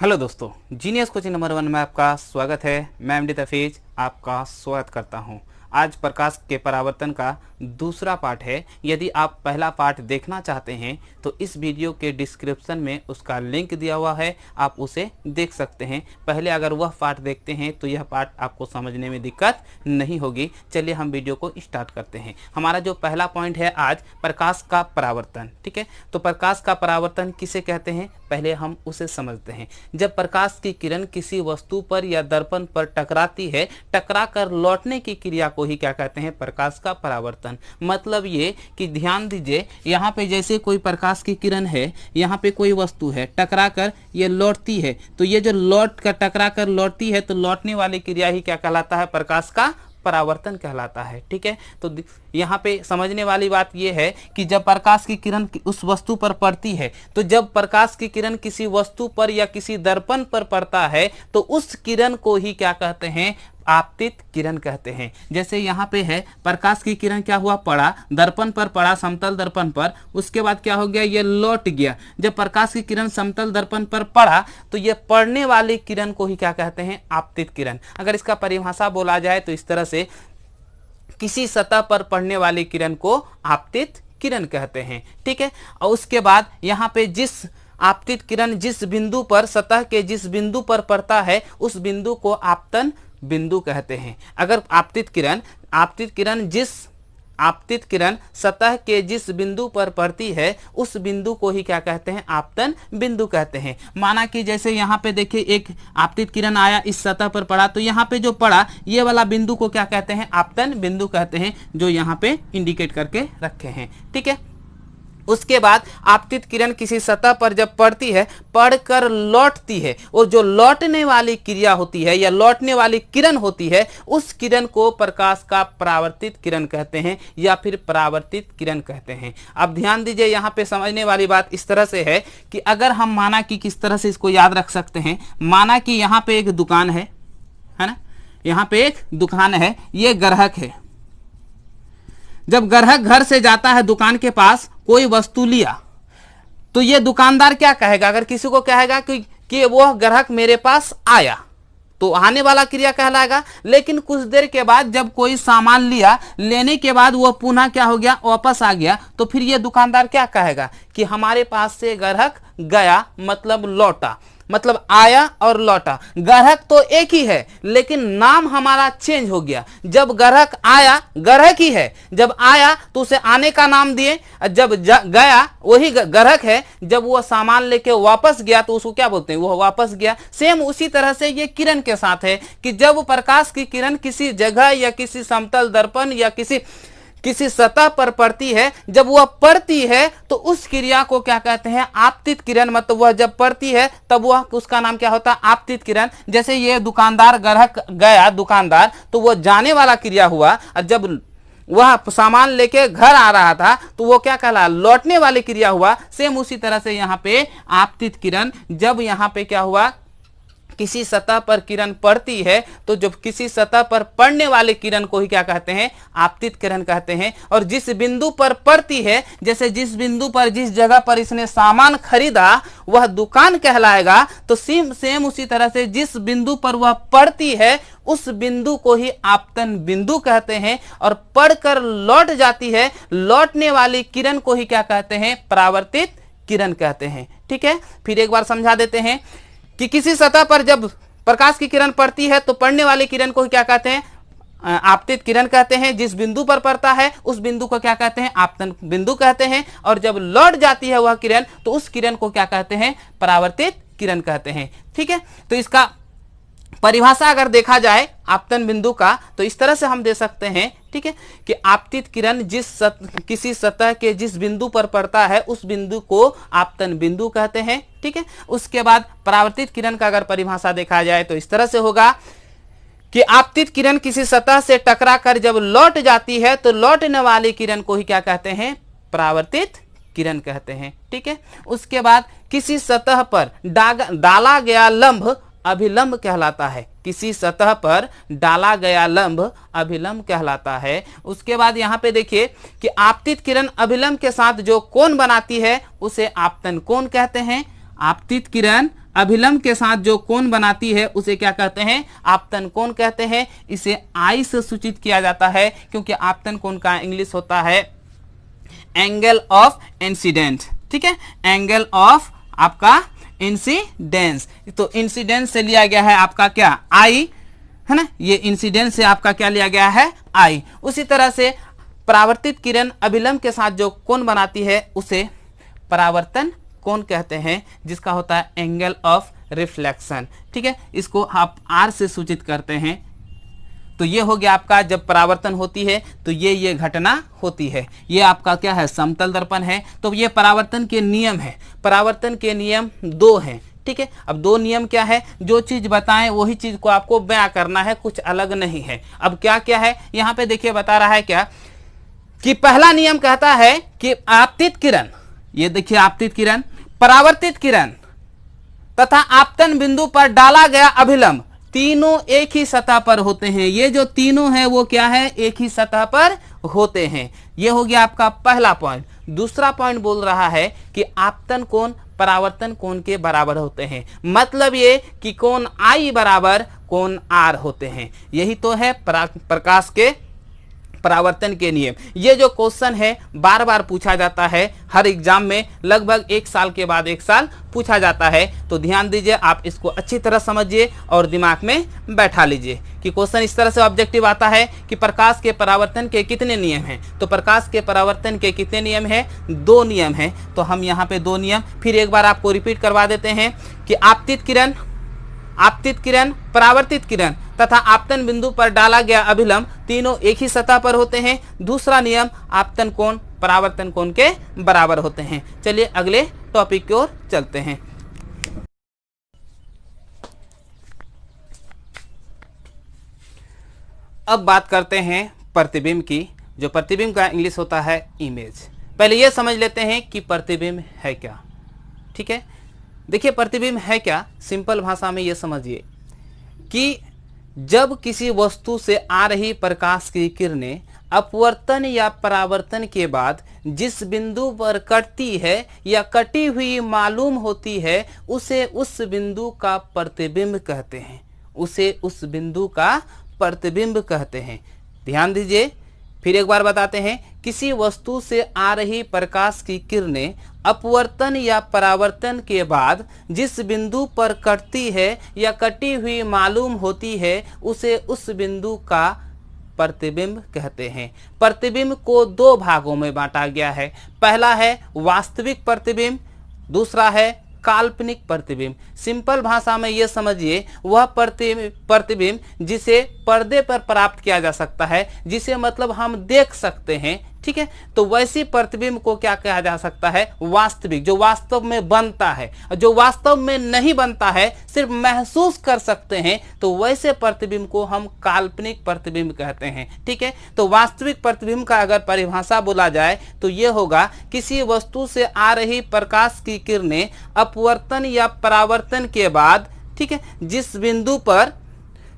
Hello दोस्तों, genius coaching number 1 में आपका स्वागत है। मैं एमडी तफीज आपका स्वागत करता हूं। आज प्रकाश के परावर्तन का दूसरा पार्ट है। यदि आप पहला पार्ट देखना चाहते हैं तो इस वीडियो के डिस्क्रिप्शन में उसका लिंक दिया हुआ है, आप उसे देख सकते हैं। पहले अगर वह पार्ट देखते हैं तो यह पार्ट आपको समझने में दिक्कत नहीं होगी। चलिए हम वीडियो को स्टार्ट करते हैं। हमारा जो पहला पॉइंट है आज प्रकाश का परावर्तन। ठीक है, तो प्रकाश का परावर्तन किसे कहते हैं पहले हम उसे समझते हैं। जब प्रकाश की किरण किसी वस्तु पर या दर्पण पर टकराती है, टकरा कर लौटने की क्रिया को ही क्या कहते हैं? प्रकाश का परावर्तन। मतलब ये कि ध्यान दीजिए, यहाँ पे जैसे कोई प्रकाश की किरण है, यहाँ पे कोई वस्तु है, टकरा कर ये लौटती है, तो ये जो लौट कर टकरा कर लौटती है तो लौटने वाली क्रिया ही क्या कहलाता है? प्रकाश का परावर्तन कहलाता है। ठीक है, तो यहाँ पे समझने वाली बात यह है कि जब प्रकाश की किरण उस वस्तु पर पड़ती है, तो जब प्रकाश की किरण किसी वस्तु पर या किसी दर्पण पर पड़ता है तो उस किरण को ही क्या कहते हैं? आपतित किरण कहते हैं। जैसे यहाँ पे है, प्रकाश की किरण क्या हुआ? पड़ा, दर्पण पर पड़ा, समतल दर्पण पर, उसके बाद क्या हो गया? ये लौट गया। जब प्रकाश की किरण समतल दर्पण पर पड़ा तो ये पड़ने वाली किरण को ही क्या कहते हैं? आपतित किरण। अगर इसका परिभाषा बोला जाए तो इस तरह से, किसी सतह पर पड़ने वाली किरण को आपतित किरण कहते हैं। ठीक है, और उसके बाद यहाँ पे जिस आपतित किरण जिस बिंदु पर, सतह के जिस बिंदु पर पड़ता है उस बिंदु को आपतन बिंदु कहते हैं। अगर आपतित किरण सतह के जिस बिंदु पर पड़ती है उस बिंदु को ही क्या कहते हैं? आपतन बिंदु कहते हैं। माना कि जैसे यहाँ पे देखिए, एक आपतित किरण आया, इस सतह पर पड़ा, तो यहाँ पे जो पड़ा ये वाला बिंदु को क्या कहते हैं? आपतन बिंदु कहते हैं, जो यहाँ पे इंडिकेट करके रखे हैं। ठीक है, उसके बाद आपतित किरण किसी सतह पर जब पड़ती है, पड़कर लौटती है, और जो लौटने वाली क्रिया होती है या लौटने वाली किरण होती है, उस किरण को प्रकाश का परावर्तित किरण कहते हैं या फिर परावर्तित किरण कहते हैं। अब ध्यान दीजिए, यहाँ पे समझने वाली बात इस तरह से है कि अगर हम माना कि किस तरह से इसको याद रख सकते हैं, माना कि यहाँ पे एक दुकान है ना, यहाँ पे एक दुकान है, ये ग्राहक है। जब ग्राहक घर से जाता है दुकान के पास, कोई वस्तु लिया, तो ये दुकानदार क्या कहेगा? अगर किसी को कहेगा कि वो ग्राहक मेरे पास आया, तो आने वाला क्रिया कहलाएगा। लेकिन कुछ देर के बाद जब कोई सामान लिया, लेने के बाद वो पुनः क्या हो गया? वापस आ गया, तो फिर ये दुकानदार क्या कहेगा? कि हमारे पास से ग्राहक गया, मतलब लौटा, मतलब आया और लौटा। ग्राहक तो एक ही है, लेकिन नाम हमारा चेंज हो गया। जब ग्राहक आया, ग्राहक ही है, जब आया तो उसे आने का नाम दिए, जब गया वही ग्राहक है, जब वो सामान लेके वापस गया तो उसको क्या बोलते हैं? वो वापस गया। सेम उसी तरह से ये किरण के साथ है कि जब प्रकाश की किरण किसी जगह या किसी समतल दर्पण या किसी सतह पर पड़ती है, जब वह पड़ती है तो उस क्रिया को क्या कहते हैं? आपतित किरण। मतलब वह जब पड़ती है तब वह, उसका नाम क्या होता है? आपतित किरण। जैसे ये दुकानदार, ग्राहक गया दुकानदार, तो वह जाने वाला क्रिया हुआ, और जब वह सामान लेके घर आ रहा था तो वो क्या कहला? लौटने वाली क्रिया हुआ। सेम उसी तरह से यहाँ पे आपतित किरण, जब यहाँ पे क्या हुआ? किसी सतह पर किरण पड़ती है, तो जब किसी सतह पर पड़ने वाले किरण को ही क्या कहते हैं? आपतित किरण कहते हैं। और जिस बिंदु पर पड़ती है, जैसे जिस बिंदु पर, जिस जगह पर इसने सामान खरीदा वह दुकान कहलाएगा, तो सेम उसी तरह से जिस बिंदु पर वह पड़ती है उस बिंदु को ही आपतन बिंदु कहते हैं। और पड़कर लौट जाती है, लौटने वाली किरण को ही क्या कहते हैं? परावर्तित किरण कहते हैं। ठीक है, फिर एक बार समझा देते हैं कि किसी सतह पर जब प्रकाश की किरण पड़ती है तो पड़ने वाली किरण को क्या कहते हैं? आपतित किरण कहते हैं। जिस बिंदु पर पड़ता है उस बिंदु को क्या कहते हैं? आपतन बिंदु कहते हैं। और जब लौट जाती है वह किरण तो उस किरण को क्या कहते हैं? परावर्तित किरण कहते हैं। ठीक है, तो इसका परिभाषा अगर देखा जाए आपतन बिंदु का, तो इस तरह से हम दे सकते हैं। ठीक है, कि आपतित किरण किसी सतह के जिस बिंदु पर पड़ता है उस बिंदु को आपतन बिंदु कहते हैं। ठीक है, उसके बाद परावर्तित किरण का अगर परिभाषा देखा जाए तो इस तरह से होगा कि आपतित किरण किसी सतह से टकरा कर जब लौट जाती है तो लौटने वाली किरण को ही क्या कहते हैं? परावर्तित किरण कहते हैं। ठीक है, उसके बाद किसी सतह पर डाला गया लंब अभिलंब कहलाता है। किसी सतह पर डाला गया लंब अभिलंब कहलाता है। उसके बाद यहाँ पे देखिए कि आपतित किरण अभिलंब के साथ जो कोण बनाती है उसे आपतन कोण कहते हैं। आपतित किरण अभिलंब के साथ जो कोण बनाती है उसे क्या कहते हैं? आपतन कोण कहते हैं। इसे आई से सूचित किया जाता है क्योंकि आपतन कोण का इंग्लिश होता है एंगल ऑफ इंसिडेंट। ठीक है, एंगल ऑफ आपका इंसिडेंस। तो इंसिडेंस से लिया गया है आपका क्या? आई, है ना। ये इंसिडेंस से आपका क्या लिया गया है? आई। उसी तरह से परावर्तित किरण अभिलंब के साथ जो कोण बनाती है उसे परावर्तन कोण कहते हैं, जिसका होता है एंगल ऑफ रिफ्लेक्शन। ठीक है, इसको आप आर से सूचित करते हैं। तो ये हो गया आपका, जब परावर्तन होती है तो ये घटना होती है। ये आपका क्या है? समतल दर्पण है। तो ये परावर्तन के नियम है। परावर्तन के नियम 2 हैं। ठीक है, अब 2 नियम क्या है? जो चीज बताएं वही चीज को आपको बयां करना है, कुछ अलग नहीं है। अब क्या क्या है यहाँ पे देखिए, बता रहा है क्या कि पहला नियम कहता है कि आपतित किरण, ये देखिए आपतित किरण, परावर्तित किरण तथा आपतन बिंदु पर डाला गया अभिलंब तीनों एक ही सतह पर होते हैं। ये जो तीनों हैं वो क्या है? एक ही सतह पर होते हैं। ये हो गया आपका पहला पॉइंट। दूसरा पॉइंट बोल रहा है कि आपतन कोण परावर्तन कोण के बराबर होते हैं। मतलब ये कि कोण आई बराबर कोण आर होते हैं। यही तो है प्रकाश के परावर्तन के नियम। ये जो क्वेश्चन है बार बार पूछा जाता है हर एग्जाम में, लगभग 1 साल के बाद 1 साल पूछा जाता है। तो ध्यान दीजिए, आप इसको अच्छी तरह समझिए और दिमाग में बैठा लीजिए कि क्वेश्चन इस तरह से ऑब्जेक्टिव आता है कि प्रकाश के परावर्तन के कितने नियम हैं। तो प्रकाश के परावर्तन के कितने नियम हैं? 2 नियम हैं। तो हम यहाँ पे 2 नियम फिर एक बार आपको रिपीट करवा देते हैं कि आपतित किरण, परावर्तित किरण तथा आपतन बिंदु पर डाला गया अभिलंब तीनों एक ही सतह पर होते हैं। दूसरा नियम, आपतन कोण परावर्तन कोण के बराबर होते हैं। चलिए अगले टॉपिक की ओर चलते हैं। अब बात करते हैं प्रतिबिंब की। जो प्रतिबिंब का इंग्लिश होता है इमेज। पहले यह समझ लेते हैं कि प्रतिबिंब है क्या। ठीक है, देखिए प्रतिबिंब है क्या, सिंपल भाषा में ये समझिए कि जब किसी वस्तु से आ रही प्रकाश की किरणें अपवर्तन या परावर्तन के बाद जिस बिंदु पर कटती है या कटी हुई मालूम होती है उसे उस बिंदु का प्रतिबिंब कहते हैं। उसे उस बिंदु का प्रतिबिंब कहते हैं। ध्यान दीजिए, फिर एक बार बताते हैं, किसी वस्तु से आ रही प्रकाश की किरणें अपवर्तन या परावर्तन के बाद जिस बिंदु पर कटती है या कटी हुई मालूम होती है उसे उस बिंदु का प्रतिबिंब कहते हैं। प्रतिबिंब को 2 भागों में बांटा गया है। पहला है वास्तविक प्रतिबिंब, दूसरा है काल्पनिक प्रतिबिंब। सिंपल भाषा में ये समझिए, वह प्रतिबिंब जिसे पर्दे पर प्राप्त किया जा सकता है, जिसे मतलब हम देख सकते हैं। ठीक है, तो वैसी प्रतिबिंब को क्या कहा जा सकता है? वास्तविक, जो वास्तव में बनता है। जो वास्तव में नहीं बनता है, सिर्फ महसूस कर सकते हैं, तो वैसे प्रतिबिंब को हम काल्पनिक प्रतिबिंब कहते हैं। ठीक है, तो वास्तविक प्रतिबिंब का अगर परिभाषा बोला जाए तो ये होगा, किसी वस्तु से आ रही प्रकाश की किरणें अपवर्तन या परावर्तन के बाद, ठीक है, जिस बिंदु पर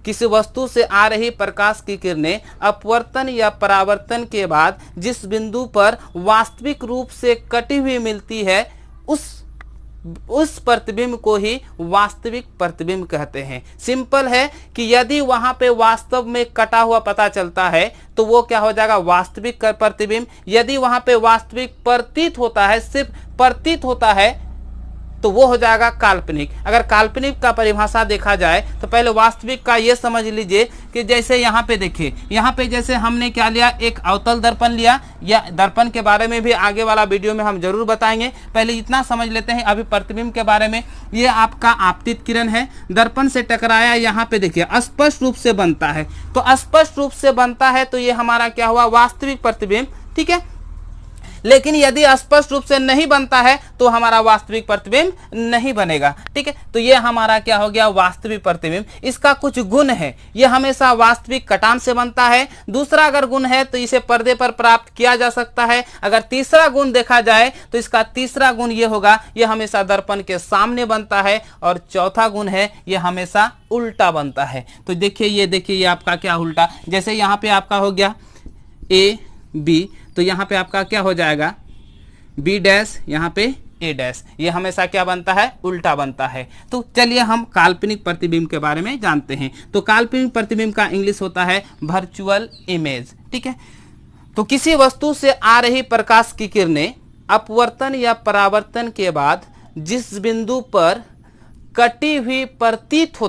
किसी वस्तु से आ रही प्रकाश की किरणें अपवर्तन या परावर्तन के बाद जिस बिंदु पर वास्तविक रूप से कटी हुई मिलती है उस प्रतिबिंब को ही वास्तविक प्रतिबिंब कहते हैं। सिंपल है कि यदि वहां पे वास्तव में कटा हुआ पता चलता है तो वो क्या हो जाएगा? वास्तविक प्रतिबिंब। यदि वहां पे वास्तविक प्रतीत होता है, सिर्फ प्रतीत होता है, तो वो हो जाएगा काल्पनिक। अगर काल्पनिक का परिभाषा देखा जाए तो पहले वास्तविक का ये समझ लीजिए कि जैसे यहाँ पे देखिए, यहाँ पे जैसे हमने क्या लिया, एक अवतल दर्पण लिया, या दर्पण के बारे में भी आगे वाला वीडियो में हम जरूर बताएंगे। पहले इतना समझ लेते हैं अभी प्रतिबिंब के बारे में। ये आपका आपतित किरण है, दर्पण से टकराया, यहाँ पे देखिए स्पष्ट रूप से बनता है। तो स्पष्ट रूप से बनता है तो ये हमारा क्या हुआ? वास्तविक प्रतिबिंब। ठीक है, लेकिन यदि स्पष्ट रूप से नहीं बनता है तो हमारा वास्तविक प्रतिबिंब नहीं बनेगा। ठीक है, तो ये हमारा क्या हो गया? वास्तविक प्रतिबिंब। इसका कुछ गुण है, ये हमेशा वास्तविक कटान से बनता है। दूसरा अगर गुण है तो इसे पर्दे पर प्राप्त किया जा सकता है। अगर तीसरा गुण देखा जाए तो इसका तीसरा गुण ये होगा, ये हमेशा दर्पण के सामने बनता है। और चौथा गुण है, ये हमेशा उल्टा बनता है। तो देखिए, ये देखिए, ये आपका क्या उल्टा, जैसे यहाँ पे आपका हो गया A B, तो यहाँ पे आपका क्या हो जाएगा? B डैश, यहाँ पे ए डैश, ये हमेशा क्या बनता है, उल्टा बनता है। तो चलिए हम काल्पनिक प्रतिबिंब के बारे में जानते हैं। तो काल्पनिक प्रतिबिंब का इंग्लिश होता है वर्चुअल इमेज, ठीक है। तो किसी वस्तु से आ रही प्रकाश की किरणें अपवर्तन या परावर्तन के बाद जिस बिंदु पर कटी हुई प्रतीत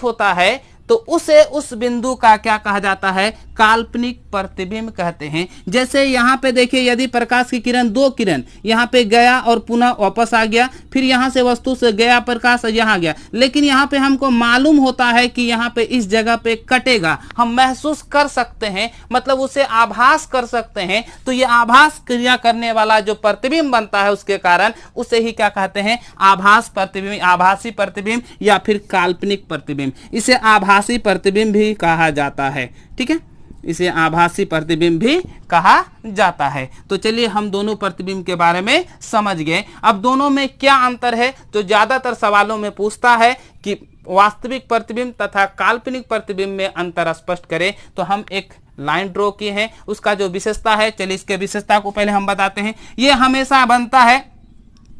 होता है तो उसे उस बिंदु का क्या कहा जाता है, काल्पनिक प्रतिबिंब कहते हैं। जैसे यहाँ पे देखिए, यदि प्रकाश की किरण, दो किरण यहाँ पे गया और पुनः वापस आ गया, फिर यहाँ से वस्तु से गया प्रकाश और यहाँ गया, लेकिन यहाँ पे हमको मालूम होता है कि यहाँ पे इस जगह पे कटेगा, हम महसूस कर सकते हैं, मतलब उसे आभास कर सकते हैं। तो ये आभास क्रिया करने वाला जो प्रतिबिंब बनता है उसके कारण उसे ही क्या कहते हैं, आभास प्रतिबिंब, आभासी प्रतिबिंब या फिर काल्पनिक प्रतिबिंब। इसे आभासी प्रतिबिंब भी कहा जाता है, ठीक है, इसे आभासी प्रतिबिंब भी कहा जाता है। तो चलिए हम दोनों प्रतिबिंब के बारे में समझ गए। अब दोनों में क्या अंतर है, तो ज्यादातर सवालों में पूछता है कि वास्तविक प्रतिबिंब तथा काल्पनिक प्रतिबिंब में अंतर स्पष्ट करें। तो हम एक लाइन ड्रॉ किए हैं, उसका जो विशेषता है, चलिए इसके विशेषता को पहले हम बताते हैं। ये हमेशा बनता है,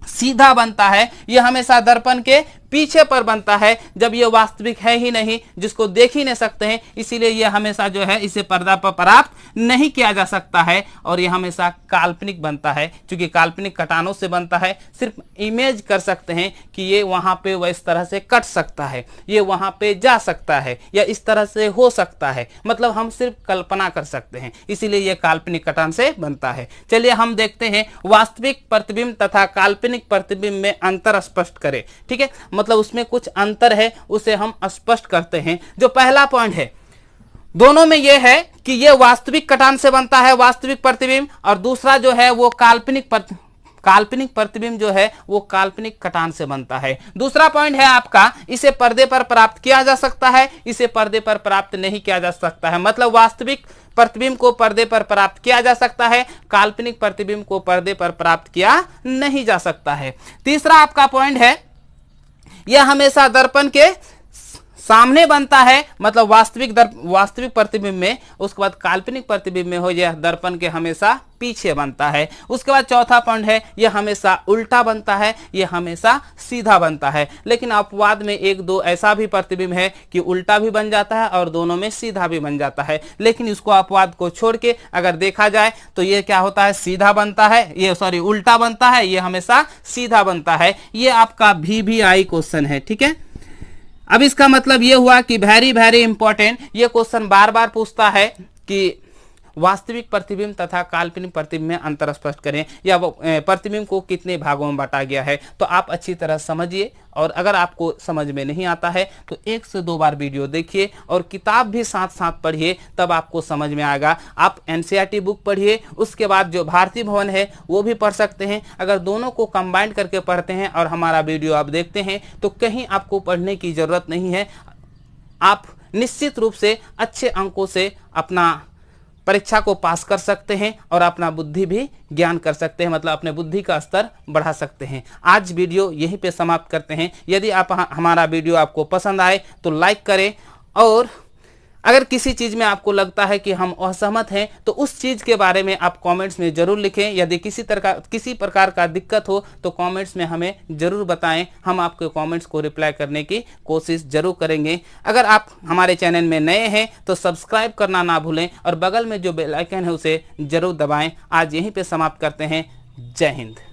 सीधा बनता है, यह हमेशा दर्पण के पीछे पर बनता है, जब यह वास्तविक है ही नहीं, जिसको देख ही नहीं सकते हैं, इसीलिए यह हमेशा जो है इसे पर्दा पर प्राप्त नहीं किया जा सकता है। और यह हमेशा काल्पनिक बनता है, क्योंकि काल्पनिक कटानों से बनता है, सिर्फ इमेज कर सकते हैं कि ये वहां पे वह इस तरह से कट सकता है, ये वहां पे जा सकता है, या इस तरह से हो सकता है, मतलब हम सिर्फ कल्पना कर सकते हैं, इसीलिए यह काल्पनिक कटान से बनता है। चलिए हम देखते हैं वास्तविक प्रतिबिंब तथा काल्पनिक प्रतिबिंब में अंतर स्पष्ट करें, ठीक है, मतलब उसमें कुछ अंतर है, उसे हम स्पष्ट करते हैं। जो पहला पॉइंट है दोनों में यह है कि यह वास्तविक कटान से बनता है, वास्तविक प्रतिबिंब, और दूसरा जो है वो काल्पनिक प्रतिबिंब जो है वो काल्पनिक कटान से बनता है। दूसरा पॉइंट है आपका, इसे पर्दे पर प्राप्त किया जा सकता है, इसे पर्दे पर प्राप्त नहीं किया जा सकता है, मतलब वास्तविक प्रतिबिंब को पर्दे पर प्राप्त किया जा सकता है, काल्पनिक प्रतिबिंब को पर्दे पर प्राप्त किया नहीं जा सकता है। तीसरा आपका पॉइंट है, यह हमेशा दर्पण के सामने बनता है, मतलब वास्तविक प्रतिबिंब में, उसके बाद काल्पनिक प्रतिबिंब में हो यह दर्पण के हमेशा पीछे बनता है। उसके बाद चौथा पॉइंट है, यह हमेशा उल्टा बनता है, यह हमेशा सीधा बनता है। लेकिन अपवाद में एक दो ऐसा भी प्रतिबिंब है कि उल्टा भी बन जाता है और दोनों में सीधा भी बन जाता है, लेकिन इसको अपवाद को छोड़ के अगर देखा जाए तो यह क्या होता है, सीधा बनता है, ये उल्टा बनता है, यह हमेशा सीधा बनता है। ये आपका VVI क्वेश्चन है, ठीक है। अब इसका मतलब यह हुआ कि वेरी इंपॉर्टेंट, ये क्वेश्चन बार बार पूछता है कि वास्तविक प्रतिबिंब तथा काल्पनिक प्रतिबिंब में अंतर स्पष्ट करें, या प्रतिबिंब को कितने भागों में बांटा गया है। तो आप अच्छी तरह समझिए, और अगर आपको समझ में नहीं आता है तो 1 से 2 बार वीडियो देखिए और किताब भी साथ साथ पढ़िए, तब आपको समझ में आएगा। आप NCERT बुक पढ़िए, उसके बाद जो भारती भवन है वो भी पढ़ सकते हैं। अगर दोनों को कंबाइंड करके पढ़ते हैं और हमारा वीडियो आप देखते हैं तो कहीं आपको पढ़ने की जरूरत नहीं है, आप निश्चित रूप से अच्छे अंकों से अपना परीक्षा को पास कर सकते हैं और अपना बुद्धि भी ज्ञान कर सकते हैं, मतलब अपने बुद्धि का स्तर बढ़ा सकते हैं। आज वीडियो यहीं पे समाप्त करते हैं। यदि हमारा वीडियो आपको पसंद आए तो लाइक करें, और अगर किसी चीज़ में आपको लगता है कि हम असहमत हैं तो उस चीज़ के बारे में आप कमेंट्स में ज़रूर लिखें। यदि किसी प्रकार का दिक्कत हो तो कमेंट्स में हमें ज़रूर बताएं, हम आपके कमेंट्स को रिप्लाई करने की कोशिश ज़रूर करेंगे। अगर आप हमारे चैनल में नए हैं तो सब्सक्राइब करना ना भूलें और बगल में जो बेल आइकन है उसे ज़रूर दबाएं। आज यहीं पर समाप्त करते हैं। जय हिंद।